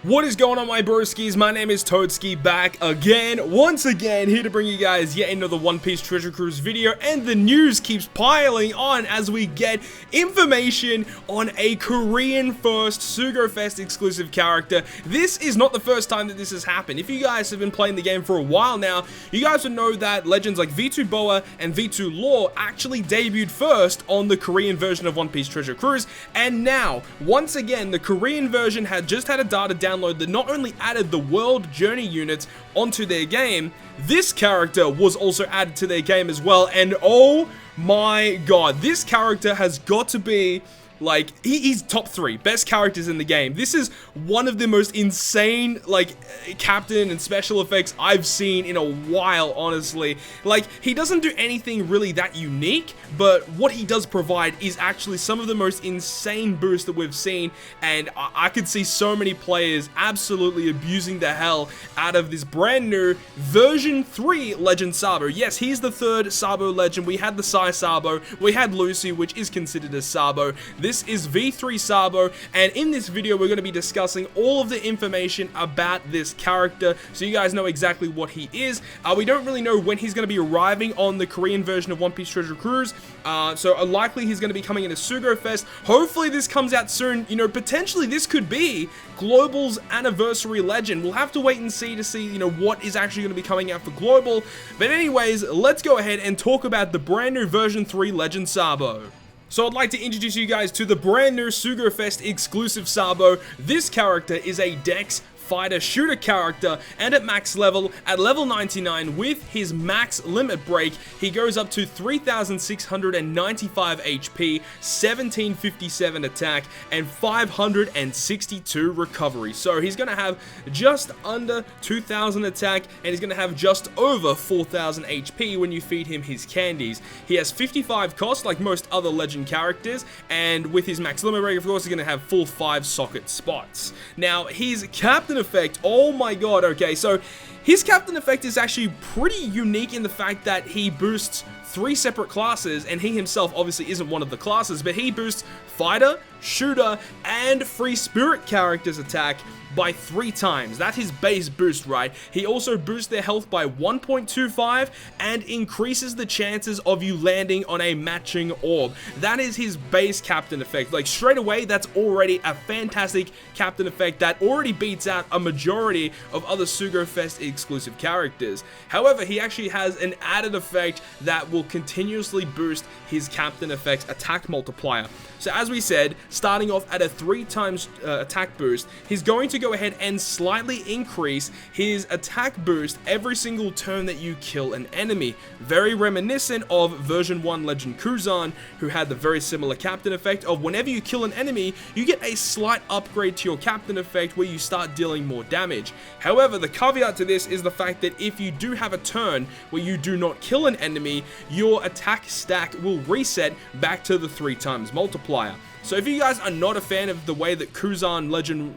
What is going on, my broskiis? My name is Toadskii, back again, once again, here to bring you guys yet another One Piece Treasure Cruise video, and the news keeps piling on as we get information on a Korean first Sugofest exclusive character. This is not the first time that this has happened. If you guys have been playing the game for a while now, you guys would know that legends like V2 Boa and V2 Law actually debuted first on the Korean version of One Piece Treasure Cruise, and now, once again, the Korean version had just had a data download that not only added the world journey units onto their game, this character was also added to their game as well. And oh my god, this character has got to be like, he's top 3 best characters in the game. This is one of the most insane, like, captain and special effects I've seen in a while, honestly. Like, he doesn't do anything really that unique, but what he does provide is actually some of the most insane boosts that we've seen, and I could see so many players absolutely abusing the hell out of this brand new version 3 Legend Sabo. Yes, he's the 3rd Sabo legend. We had the Sai Sabo, we had Lucy, which is considered a Sabo. This is V3 Sabo, and in this video we're going to be discussing all of the information about this character, so you guys know exactly what he is. We don't really know when he's going to be arriving on the Korean version of One Piece Treasure Cruise, so likely he's going to be coming into Sugofest. Hopefully this comes out soon. You know, potentially this could be Global's anniversary legend. We'll have to wait and see you know, what is actually going to be coming out for Global. But anyways, let's go ahead and talk about the brand new version 3 Legend Sabo. So I'd like to introduce you guys to the brand new Sugofest exclusive Sabo. This character is a Dex fighter shooter character, and at max level, at level 99, with his max limit break, he goes up to 3,695 HP, 1,757 attack, and 562 recovery. So he's going to have just under 2,000 attack, and he's going to have just over 4,000 HP when you feed him his candies. He has 55 cost like most other legend characters, and with his max limit break, of course, he's going to have full 5 socket spots. Now, his captain effect, oh my god, okay, so his captain effect is actually pretty unique in the fact that he boosts 3 separate classes, and he himself obviously isn't one of the classes, but he boosts fighter, shooter, and free spirit characters' attack by 3 times. That's his base boost, right? He also boosts their health by 1.25 and increases the chances of you landing on a matching orb. That is his base captain effect. Like, straight away, that's already a fantastic captain effect that already beats out a majority of other Sugofest exclusive characters. However, he actually has an added effect that will continuously boost his captain effect's attack multiplier. So as we said, starting off at a 3 times attack boost, he's going to go ahead and slightly increase his attack boost every single turn that you kill an enemy. Very reminiscent of version 1 Legend Kuzan, who had the very similar captain effect of whenever you kill an enemy, you get a slight upgrade to your captain effect where you start dealing more damage. However, the caveat to this is the fact that if you do have a turn where you do not kill an enemy, your attack stack will reset back to the 3 times multiplier. So if you guys are not a fan of the way that Kuzan Legend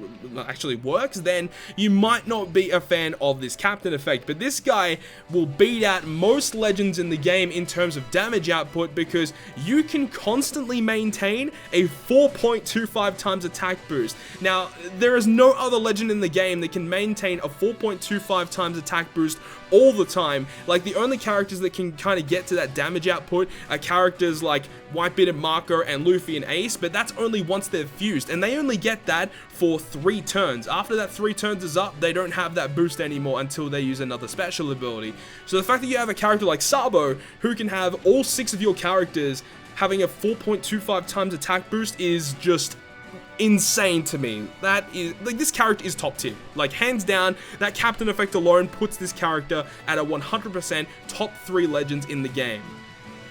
actually works, then you might not be a fan of this captain effect. But this guy will beat out most legends in the game in terms of damage output, because you can constantly maintain a 4.25 times attack boost. Now, there is no other legend in the game that can maintain a 4.25 times attack boost all the time. Like, the only characters that can kind of get to that damage output are characters like Whitebeard and Marco and Luffy and Ace, but that's only once they're fused, and they only get that for 3 turns. After that 3 turns is up, they don't have that boost anymore until they use another special ability. So the fact that you have a character like Sabo, who can have all 6 of your characters having a 4.25 times attack boost, is just insane to me. That is, like, this character is top tier. Like, hands down, that captain effect alone puts this character at a 100% top 3 legends in the game.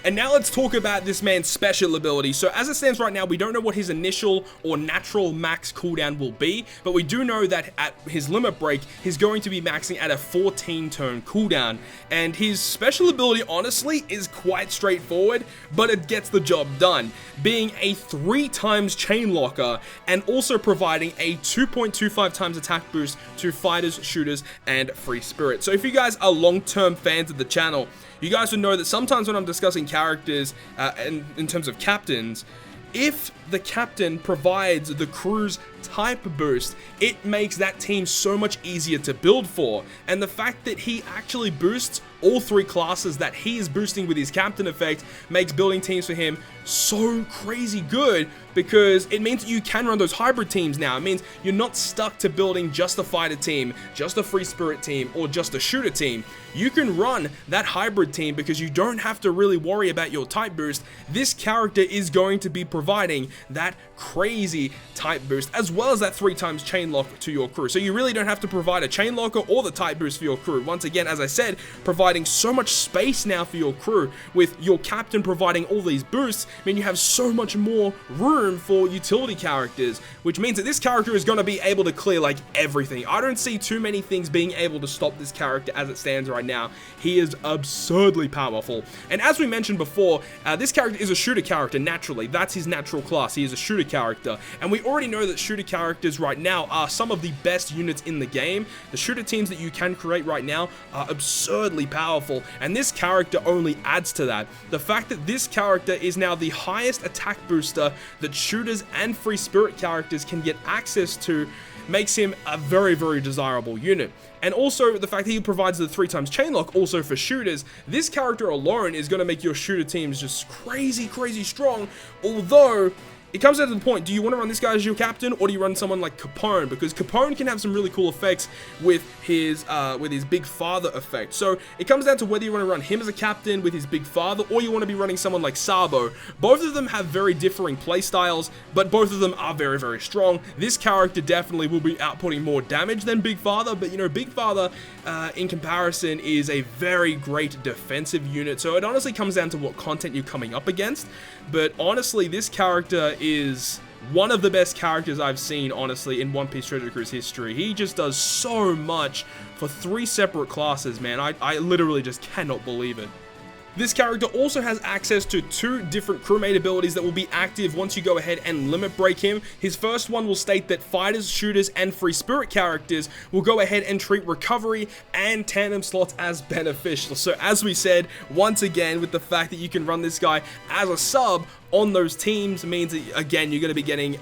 And now let's talk about this man's special ability. So as it stands right now, we don't know what his initial or natural max cooldown will be, but we do know that at his limit break, he's going to be maxing at a 14 turn cooldown. And his special ability, honestly, is quite straightforward, but it gets the job done, being a 3 times chain locker and also providing a 2.25 times attack boost to fighters, shooters, and free spirit. So if you guys are long-term fans of the channel, you guys would know that sometimes when I'm discussing characters and in terms of captains, if the captain provides the crew's type boost, it makes that team so much easier to build for. And the fact that he actually boosts all 3 classes that he is boosting with his captain effect makes building teams for him so crazy good, because it means that you can run those hybrid teams now. It means you're not stuck to building just a fighter team, just a free spirit team, or just a shooter team. You can run that hybrid team because you don't have to really worry about your type boost. This character is going to be providing that crazy type boost, as well as that 3 times chain lock to your crew. So you really don't have to provide a chain locker or the type boost for your crew. Once again, as I said, providing so much space now for your crew, with your captain providing all these boosts, I mean, you have so much more room for utility characters, which means that this character is going to be able to clear like everything. I don't see too many things being able to stop this character as it stands right now. He is absurdly powerful. And as we mentioned before, this character is a shooter character naturally. That's his natural class. He is a shooter character. And we already know that shooter characters right now are some of the best units in the game. The shooter teams that you can create right now are absurdly powerful, and this character only adds to that. The fact that this character is now the highest attack booster that shooters and free spirit characters can get access to makes him a very, very desirable unit. And also the fact that he provides the 3 times chain lock also for shooters. This character alone is going to make your shooter teams just crazy, crazy strong, although it comes down to the point, do you want to run this guy as your captain, or do you run someone like Capone? Because Capone can have some really cool effects with his Big Father effect. So it comes down to whether you want to run him as a captain with his Big Father, or you want to be running someone like SABO. Both of them have very differing playstyles, but both of them are very, very strong. This character definitely will be outputting more damage than Big Father, but you know, Big Father in comparison is a very great defensive unit. So it honestly comes down to what content you're coming up against. But honestly, this character is one of the best characters I've seen, honestly, in One Piece Treasure Cruise history. He just does so much for 3 separate classes, man. I literally just cannot believe it. This character also has access to 2 different crewmate abilities that will be active once you go ahead and limit break him. His first one will state that fighters, shooters, and free spirit characters will go ahead and treat recovery and tandem slots as beneficial. So as we said, once again, with the fact that you can run this guy as a sub on those teams means that, again, you're going to be getting,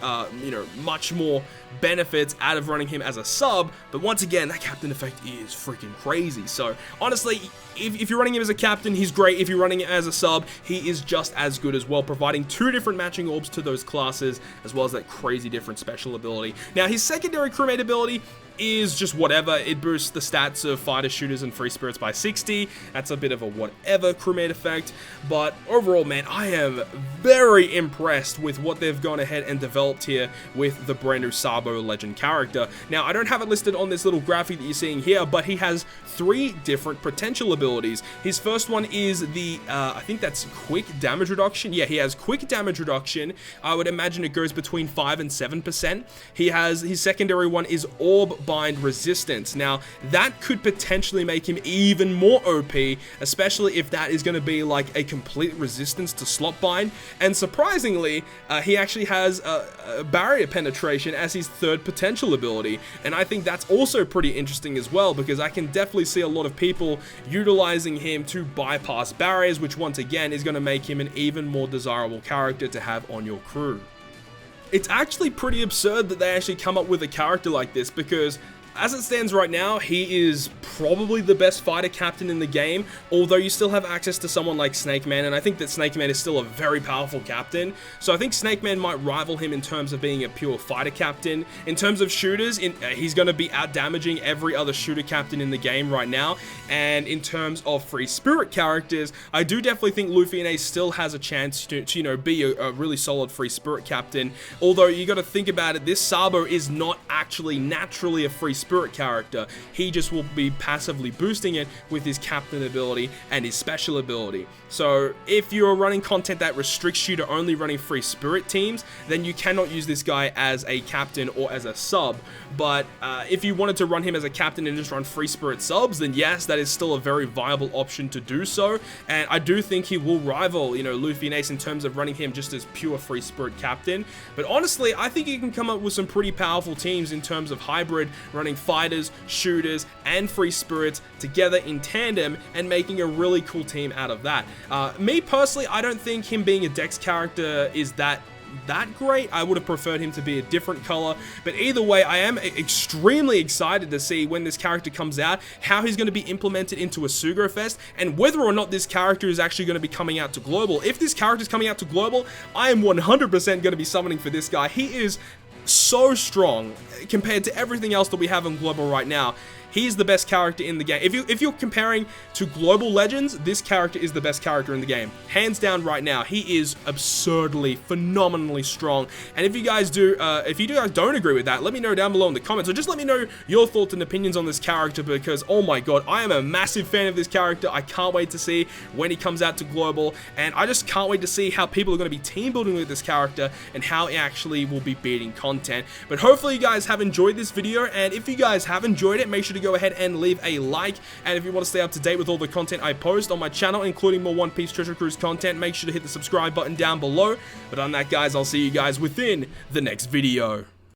you know, much more benefits out of running him as a sub. But once again, that captain effect is freaking crazy. So honestly, if you're running him as a captain, he's great. If you're running it as a sub, he is just as good as well, providing 2 different matching orbs to those classes, as well as that crazy different special ability. Now, his secondary crewmate ability is just whatever. It boosts the stats of fighters, shooters, and free spirits by 60. That's a bit of a whatever crewmate effect, but overall, man, I am very impressed with what they've gone ahead and developed here with the brand new SABO Legend character. Now, I don't have it listed on this little graphic that you're seeing here, but he has 3 different potential abilities. His first one is the, I think that's quick damage reduction. Yeah, he has quick damage reduction. I would imagine it goes between 5 and 7%. He has, his secondary one is orb bind resistance. Now, that could potentially make him even more OP, especially if that is going to be like a complete resistance to slot bind. And surprisingly, he actually has a barrier penetration as his 3rd potential ability. And I think that's also pretty interesting as well, because I can definitely see a lot of people utilizing him to bypass barriers, which once again is going to make him an even more desirable character to have on your crew. It's actually pretty absurd that they actually come up with a character like this, because as it stands right now, he is probably the best fighter captain in the game, although you still have access to someone like Snake Man, and I think that Snake Man is still a very powerful captain. So I think Snake Man might rival him in terms of being a pure fighter captain. In terms of shooters, he's going to be out-damaging every other shooter captain in the game right now. And in terms of free spirit characters, I do definitely think Luffy and Ace still has a chance to you know, be a really solid free spirit captain. Although you got to think about it, this Sabo is not actually naturally a free spirit character. He just will be passively boosting it with his captain ability and his special ability. So if you're running content that restricts you to only running free spirit teams, then you cannot use this guy as a captain or as a sub. But if you wanted to run him as a captain and just run free spirit subs, then yes, that is still a very viable option to do so. And I do think he will rival, you know, Luffy and Ace in terms of running him just as pure free spirit captain. But honestly, I think you can come up with some pretty powerful teams in terms of hybrid, running fighters, shooters, and free spirits together in tandem and making a really cool team out of that. Me personally, I don't think him being a Dex character is that that great. I would have preferred him to be a different color, but either way, I am extremely excited to see when this character comes out, how he's going to be implemented into a Sugo Fest, and whether or not this character is actually going to be coming out to Global. If this character is coming out to Global, I am 100% going to be summoning for this guy. He is so strong compared to everything else that we have on Global right now. He's the best character in the game. If you're comparing to Global Legends, this character is the best character in the game. Hands down right now. He is absurdly, phenomenally strong. And if you guys don't agree with that, let me know down below in the comments, or just let me know your thoughts and opinions on this character, because, oh my god, I am a massive fan of this character. I can't wait to see when he comes out to Global, and I just can't wait to see how people are going to be team building with this character and how he actually will be beating content. But hopefully you guys have enjoyed this video, and if you guys have enjoyed it, make sure to go ahead and leave a like. And if you want to stay up to date with all the content I post on my channel, including more One Piece Treasure Cruise content, make sure to hit the subscribe button down below. But on that, guys, I'll see you guys within the next video.